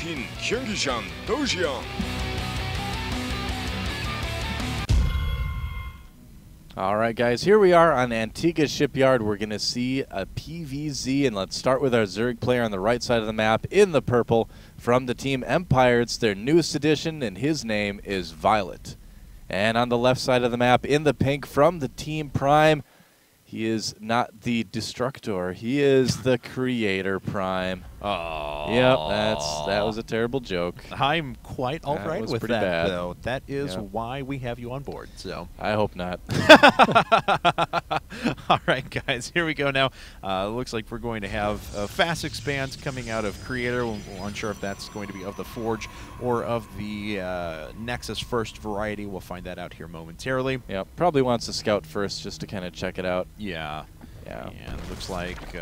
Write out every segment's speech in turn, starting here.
Tin Kyrgyzstan Dojian. All right, guys, here we are on Antigua Shipyard. We're going to see a PVZ, and let's start with our Zerg player on the right side of the map in the purple from the team Empire. It's their newest edition, and his name is Violet. And on the left side of the map in the pink from the team Prime, he is not the Destructor. He is the Creator.Prime. Oh. Yep, that was a terrible joke. I'm quite all right with that, bad. though. That is why we have you on board. So I hope not. All right, guys, here we go now. Looks like we're going to have fast expands coming out of Creator. We're unsure if that's going to be of the Forge or of the Nexus First variety. We'll find that out here momentarily. Yep, probably wants to scout first just to kind of check it out. Yeah. Yeah. And it looks like,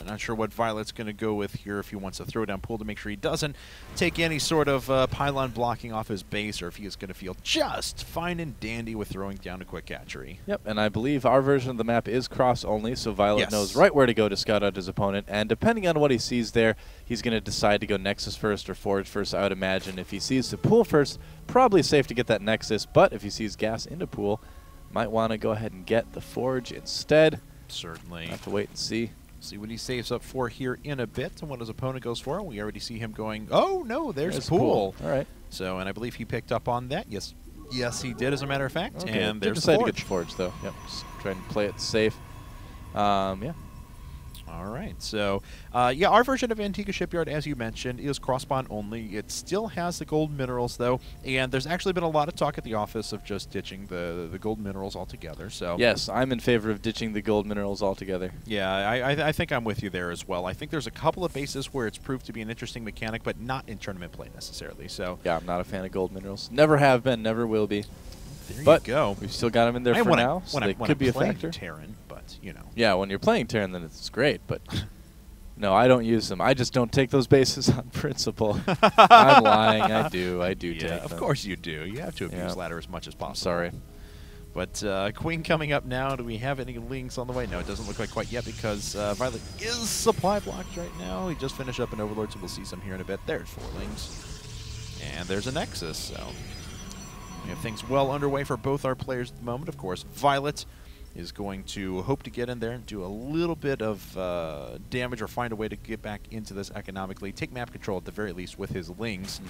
not sure what Violet's going to go with here, if he wants a throwdown pool to make sure he doesn't take any sort of pylon blocking off his base, or if he is going to feel just fine and dandy with throwing down a quick hatchery. Yep, and I believe our version of the map is cross only, so Violet knows right where to go to scout out his opponent, and depending on what he sees there, he's going to decide to go Nexus first or Forge first. I would imagine if he sees the pool first, probably safe to get that Nexus, but if he sees gas into pool, might want to go ahead and get the Forge instead. Certainly. Have to wait and see. See what he saves up for here in a bit and what his opponent goes for. We already see him going, oh, no, there's pool. All right. So, and I believe he picked up on that. Yes, he did, as a matter of fact. Okay. And Did there's decide the to Forge. get the Forge, though. Yep, just trying to play it safe. Yeah. All right, so yeah, our version of Antigua Shipyard, as you mentioned, is cross-spawn only. It still has the gold minerals, though, and there's actually been a lot of talk at the office of just ditching the gold minerals altogether. So yes, I'm in favor of ditching the gold minerals altogether. yeah, I think I'm with you there as well. I think there's a couple of bases where it's proved to be an interesting mechanic, but not in tournament play necessarily. So yeah, I'm not a fan of gold minerals. Never have been, never will be. there But you go. we've still got them in there for now, so they could be a factor. Terran, but you know. Yeah, when you're playing Terran, then it's great, but no, I don't use them. I just don't take those bases on principle. I'm lying. I do Yeah, take them. of course you do. You have to abuse Yeah. ladder as much as possible. I'm sorry. But Queen coming up now. Do we have any links on the way? No, it doesn't look like quite yet because Violet is supply blocked right now. He just finished up an Overlord, so we'll see some here in a bit. There's 4 links. And there's a Nexus, so we have things well underway for both our players at the moment. Of course, Violet is going to hope to get in there and do a little bit of damage or find a way to get back into this economically. Take map control at the very least with his Lings.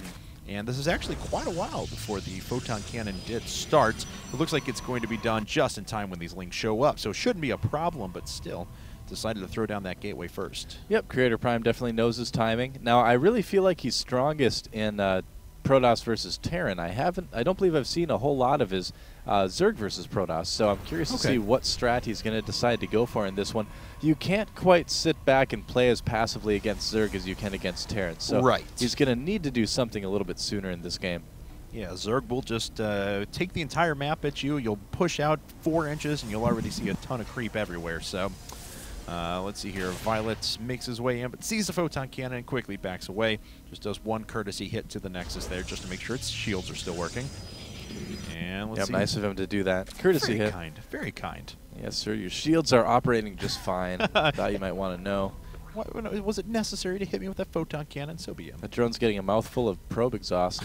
And this is actually quite a while before the Photon Cannon did start. It looks like it's going to be done just in time when these Lings show up, so it shouldn't be a problem, but still decided to throw down that gateway first. Yep, Creator.Prime definitely knows his timing. Now, I really feel like he's strongest in Protoss versus Terran. I don't believe I've seen a whole lot of his Zerg versus Protoss, so I'm curious to see what strat he's going to decide to go for in this one. You can't quite sit back and play as passively against Zerg as you can against Terran, so he's going to need to do something a little bit sooner in this game. Yeah, Zerg will just take the entire map at you. You'll push out 4 inches, and you'll already see a ton of creep everywhere. So let's see here. Violet makes his way in, but sees the Photon Cannon and quickly backs away. Just does one courtesy hit to the Nexus there just to make sure its shields are still working. And let's see. Nice of him to do that. Courtesy hit. Very kind. Very kind. Yes, sir. Your shields are operating just fine. Thought you might want to know. Was it necessary to hit me with that Photon Cannon? So be it. The drone's getting a mouthful of probe exhaust.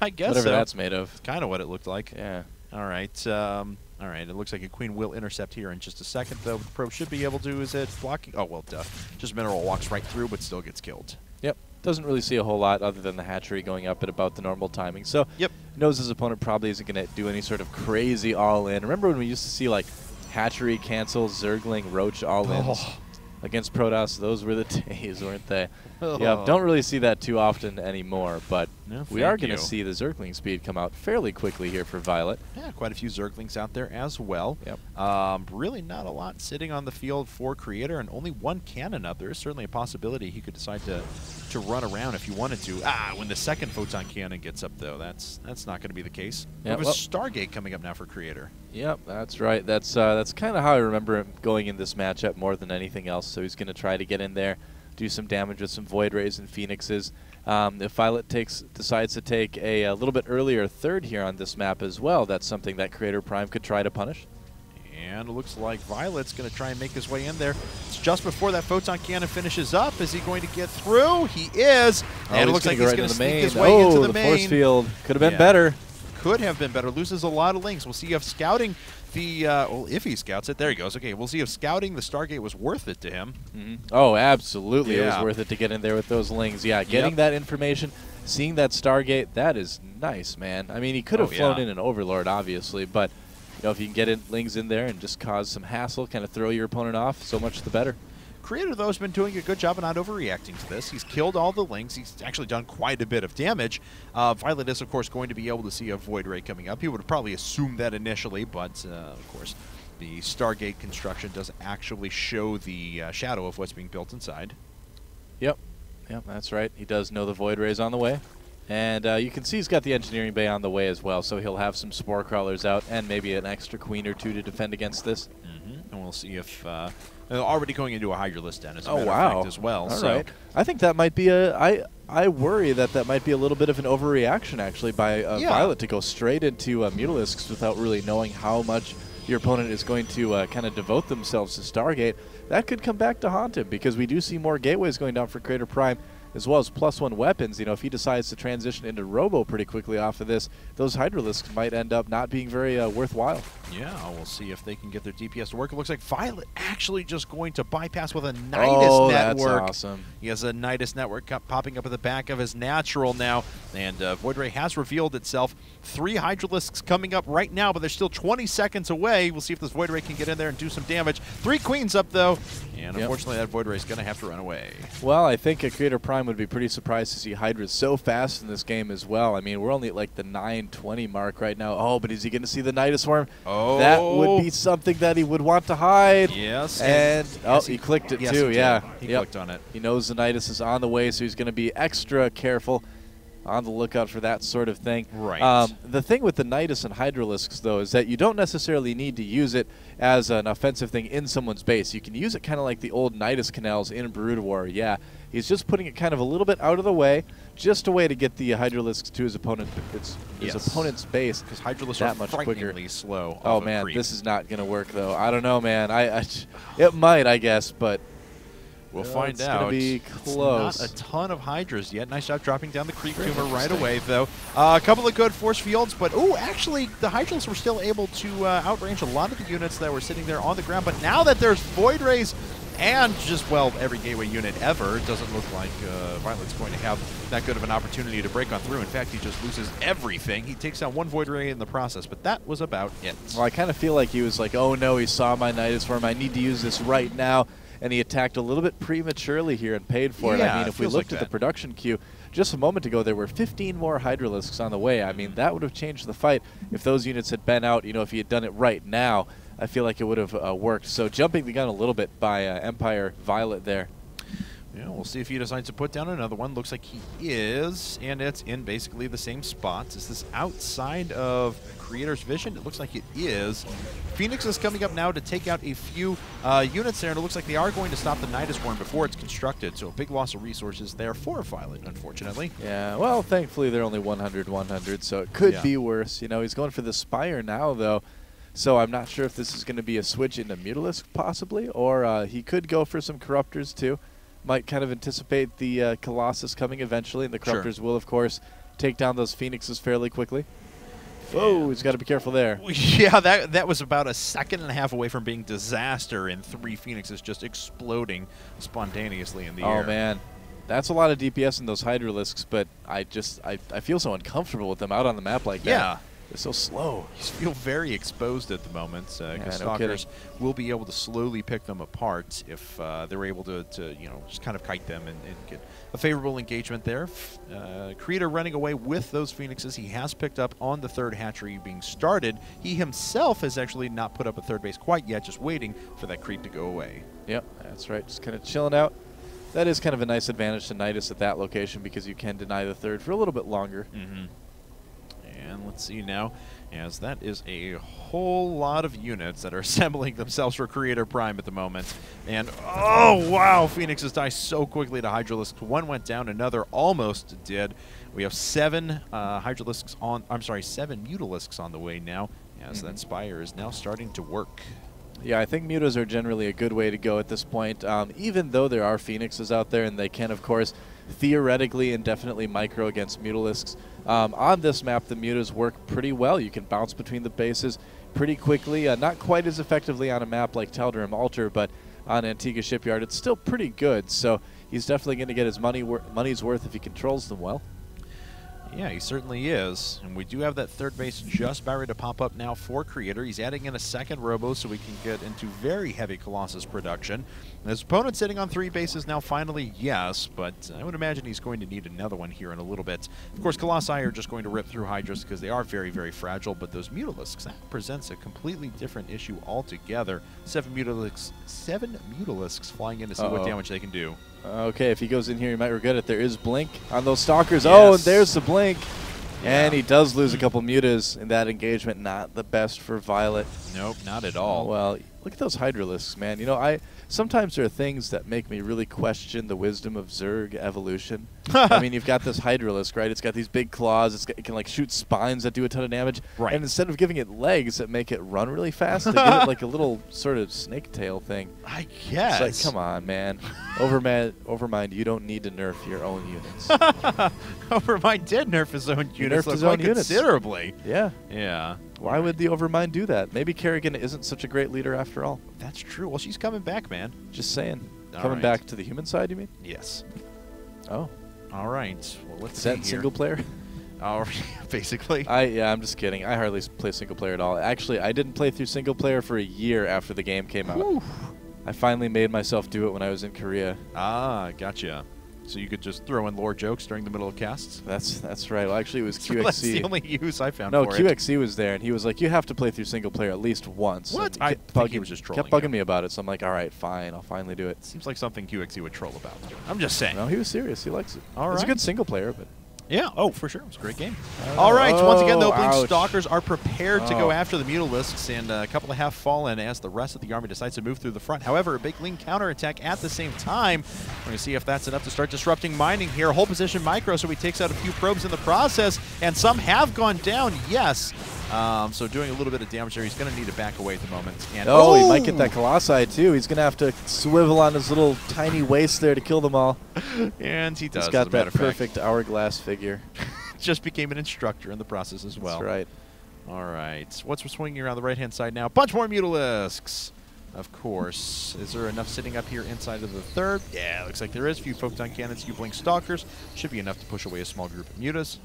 I guess Whatever so. that's made of. Kind of what it looked like. Yeah. All right. All right. It looks like a Queen will intercept here in just a second, though. The probe should be able to. Is it blocking? Oh, well, duh. Just Mineral walks right through, but still gets killed. Yep. Doesn't really see a whole lot other than the hatchery going up at about the normal timing. So knows his opponent probably isn't going to do any sort of crazy all-in. Remember when we used to see, like, hatchery cancel, Zergling, Roach all-ins against Protoss? Those were the days, weren't they? Yeah, don't really see that too often anymore, but we are going to see the Zergling speed come out fairly quickly here for Violet. Yeah, quite a few Zerglings out there as well. Yep. Really not a lot sitting on the field for Creator, and only 1 cannon up. There is certainly a possibility he could decide to run around if he wanted to. When the second Photon Cannon gets up, though, that's not going to be the case. Yep. There's Stargate coming up now for Creator. Yep, that's right. That's kind of how I remember him going in this matchup more than anything else. So he's going to try to get in there, do some damage with some Void Rays and Phoenixes. If Violet decides to take a little bit earlier third here on this map as well, that's something that Creator.Prime could try to punish. And it looks like Violet's going to try and make his way in there. It's just before that Photon Cannon finishes up. Is he going to get through? He is. And it looks like he's going to sneak his way into the main. Force field could have been better. Could have been better. Loses a lot of links. We'll see if scouting the, well, if he scouts it. There he goes. Okay, we'll see if scouting the Stargate was worth it to him. Oh, absolutely. It was worth it to get in there with those lings. Yeah, getting that information, seeing that Stargate, that is nice, man. I mean, he could have flown in an Overlord, obviously, but you know, if you can get lings in there and just cause some hassle, kind of throw your opponent off, so much the better. Creator, though, has been doing a good job of not overreacting to this. He's killed all the lings. He's actually done quite a bit of damage. Violet is, of course, going to be able to see a Void Ray coming up. He would have probably assumed that initially, but, of course, the Stargate construction doesn't actually show the shadow of what's being built inside. Yep, that's right. He does know the Void Ray's on the way. And you can see he's got the Engineering Bay on the way as well, so he'll have some Spore Crawlers out and maybe an extra Queen or two to defend against this. And we'll see if... already going into a Hydralisk Den as a matter of fact as well. Right. I think that might be I worry that might be a little bit of an overreaction, actually, by Violet to go straight into Mutalisks without really knowing how much your opponent is going to kind of devote themselves to Stargate. That could come back to haunt him, because we do see more gateways going down for Creator.Prime, as well as +1 weapons. You know, if he decides to transition into Robo pretty quickly off of this, those Hydralisks might end up not being very worthwhile. Yeah, we'll see if they can get their DPS to work. It looks like Violet actually just going to bypass with a Nidus network. That's awesome. He has a Nidus network popping up at the back of his natural now, and Void Ray has revealed itself. 3 Hydralisks coming up right now, but they're still 20 seconds away. We'll see if this Void Ray can get in there and do some damage. 3 Queens up, though, and unfortunately that Void Ray is going to have to run away. Well, I think Creator.Prime would be pretty surprised to see Hydras so fast in this game as well. I mean, we're only at like the 9:20 mark right now. Oh, but is he going to see the Nidus Worm? Oh. That would be something that he would want to hide. Yes. And, he clicked it too, He clicked on it. He knows the Nidus is on the way, so he's going to be extra careful, on the lookout for that sort of thing. Right. The thing with the Nidus and Hydralisks, though, is that you don't necessarily need to use it as an offensive thing in someone's base. You can use it kind of like the old Nidus canals in Brood War. Yeah, he's just putting it kind of a little bit out of the way, just a way to get the Hydralisks to his opponent's base. Because Hydralisks that are much frighteningly slow. Oh man, this is not going to work though. I don't know, man. It might, I guess, but we'll find it's out. It's going to be close. Not a ton of Hydras yet. Nice job dropping down the Creep Tumor right away, though. A couple of good force fields, but actually, the Hydras were still able to outrange a lot of the units that were sitting there on the ground. But now that there's Void Rays and just, well, every gateway unit ever, it doesn't look like Violet's going to have that good of an opportunity to break on through. In fact, he just loses everything. He takes out 1 Void Ray in the process, but that was about it. Well, I kind of feel like he was like, oh no, he saw my Nidus Worm. I need to use this right now. And he attacked a little bit prematurely here and paid for it. I mean, if we looked at the production queue just a moment ago, there were 15 more Hydralisks on the way. I mean, that would have changed the fight if those units had been out. You know, if he had done it right now, I feel like it would have worked. So jumping the gun a little bit by Empire.viOLet there. Yeah, we'll see if he decides to put down another one. Looks like he is, and it's in basically the same spots. Is this outside of Creator's vision? It looks like it is. Phoenix is coming up now to take out a few units there, and it looks like they are going to stop the Nidus Worm before it's constructed, so a big loss of resources there for Violet, unfortunately. Yeah, well, thankfully they're only 100-100, so it could be worse. You know, he's going for the Spire now, though, so I'm not sure if this is going to be a switch into Mutalisk, possibly, or he could go for some Corruptors, too. Might kind of anticipate the Colossus coming eventually, and the Corruptors will, of course, take down those Phoenixes fairly quickly. Whoa, he's got to be careful there. Yeah, that was about a second and a half away from being disaster, and 3 Phoenixes just exploding spontaneously in the air. Oh, man. That's a lot of DPS in those Hydralisks, but I feel so uncomfortable with them out on the map like that. Yeah. They're so slow. You feel very exposed at the moment because Stalkers will be able to slowly pick them apart if they're able to just kind of kite them and get a favorable engagement there. Creator running away with those Phoenixes. He has picked up on the 3rd hatchery being started. He himself has actually not put up a 3rd base quite yet, just waiting for that creep to go away. Yep, that's right. Just kind of chilling out. That is kind of a nice advantage to Nidus at that location because you can deny the 3rd for a little bit longer. And let's see now, as that is a whole lot of units that are assembling themselves for Creator.Prime at the moment. And, oh, wow, Phoenixes die so quickly to Hydralisks. 1 went down, another almost did. We have 7 Hydralisks on, I'm sorry, 7 Mutalisks on the way now, as that Spire is now starting to work. Yeah, I think mutas are generally a good way to go at this point, even though there are Phoenixes out there, and they can, of course, theoretically and definitely micro against Mutalisks. On this map, the mutas work pretty well. You can bounce between the bases pretty quickly, not quite as effectively on a map like Tal'Darim Altar, but on Antigua Shipyard, it's still pretty good. So he's definitely going to get his money's worth if he controls them well. Yeah, he certainly is. And we do have that third base just about ready to pop up now for Creator. He's adding in a second Robo so we can get into very heavy Colossus production. And his opponent sitting on 3 bases now finally, yes, but I would imagine he's going to need another one here in a little bit. Of course, Colossi are just going to rip through Hydras because they are very, very fragile, but those Mutalisks, that presents a completely different issue altogether. 7 Mutalisks flying in to see what damage they can do. Okay, if he goes in here, he might regret it. There is Blink on those Stalkers. Yes. Oh, and there's the Blink. Yeah. And he does lose a couple mutas in that engagement. Not the best for Violet. Nope, not at all. Well, look at those Hydralisks, man. You know, sometimes there are things that make me really question the wisdom of Zerg evolution. I mean, you've got this Hydralisk, right? It's got these big claws. It can, like, shoot spines that do a ton of damage. Right. And instead of giving it legs that make it run really fast, they give it, like, a little sort of snake tail thing. I guess. It's like, come on, man. Overmind, you don't need to nerf your own units. Overmind did nerf his own units nerfed his own units considerably. Yeah. Yeah. Why would the Overmind do that? Maybe Kerrigan isn't such a great leader after all. That's true. Well, she's coming back, man. Just saying. All Coming right. back to the human side, you mean? Yes. Oh. All right. Well, let's Is that see single player? Oh, basically. Yeah, I'm just kidding. I hardly play single player at all. Actually, I didn't play through single player for a year after the game came out. Whew. I finally made myself do it when I was in Korea. Ah, gotcha. So you could just throw in lore jokes during the middle of casts? That's right. Well, actually, it was QXC. That's the only use I found No, for QXC was there, and he was like, you have to play through single player at least once. What? And I kept think he was just trolling kept bugging you. me about it, so I'm like, all right, fine. I'll finally do it. Seems like something QXC would troll about. I'm just saying. No, he was serious. He likes it. All It's a right. good single player, but... Yeah, oh, for sure. It was a great game. All right, once again, the opening ouch. Stalkers are prepared to Oh. go after the Mutalisks, and a couple have fallen as the rest of the army decides to move through the front. However, a big lean counterattack at the same time. We're going to see if that's enough to start disrupting mining here. Whole position micro, so he takes out a few probes in the process, and some have gone down, yes. So doing a little bit of damage there. He's going to need to back away at the moment. And Oh, he might get that Colossi, too. He's going to have to swivel on his little tiny waist there to kill them all. And he does. He's got as a matter that of fact. perfect hourglass figure. Just became an instructor in the process as well. That's right. All right. What's swinging around the right-hand side now? Bunch more Mutalisks. Of course. Is there enough sitting up here inside of the third? Yeah, looks like there is. A few photon cannons, few blink stalkers. Should be enough to push away a small group of mutas.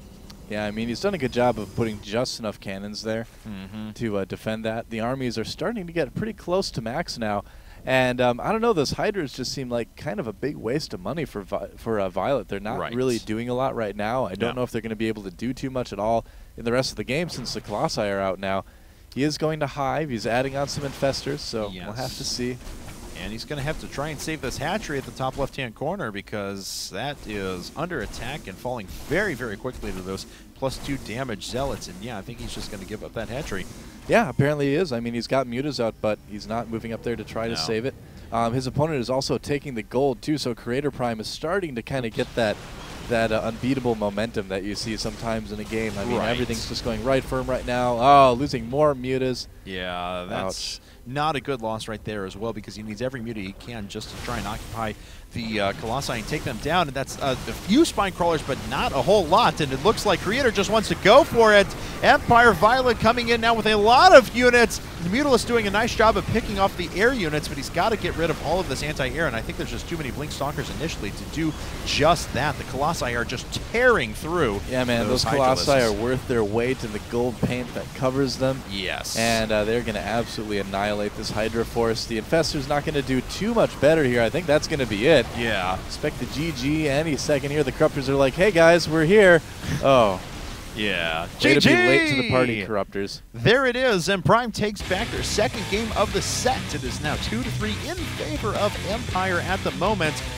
Yeah, I mean, he's done a good job of putting just enough cannons there Mm-hmm. to defend that. The armies are starting to get pretty close to max now. And I don't know, those Hydras just seem like kind of a big waste of money for Violet. They're not Right. really doing a lot right now. I don't No. know if they're going to be able to do too much at all in the rest of the game since the Colossi are out now. He is going to Hive. He's adding on some Infestors, so we'll have to Yes. see. And he's going to have to try and save this hatchery at the top left-hand corner because that is under attack and falling very, very quickly to those +2 damage Zealots. And yeah, I think he's just going to give up that hatchery. Yeah, apparently he is. I mean, he's got mutas out, but he's not moving up there to try to No. save it. His opponent is also taking the gold, too, so Creator.Prime is starting to kind of get that unbeatable momentum that you see sometimes in a game. I mean, Right. everything's just going right for him right now. Oh, losing more mutas. Yeah, that's not a good loss right there as well because he needs every muta he can just to try and occupy the Colossi and take them down. And that's a few spine crawlers, but not a whole lot. And it looks like Creator just wants to go for it. Empire.viOLet coming in now with a lot of units. The Mutalisks doing a nice job of picking off the air units, but he's got to get rid of all of this anti-air. And I think there's just too many Blink Stalkers initially to do just that. The Colossi are just tearing through. Yeah, man, those Colossi are worth their weight in the gold paint that covers them. Yes. And they're going to absolutely annihilate this Hydra force. The Infestor's not going to do too much better here. I think that's going to be it. Yeah. Expect the GG any second here. The Corruptors are like, hey, guys, we're here. Oh. Yeah. Way to be GG! late to the party, Corruptors. There it is, and Prime takes back their second game of the set. It is now 2-3 in favor of Empire at the moment.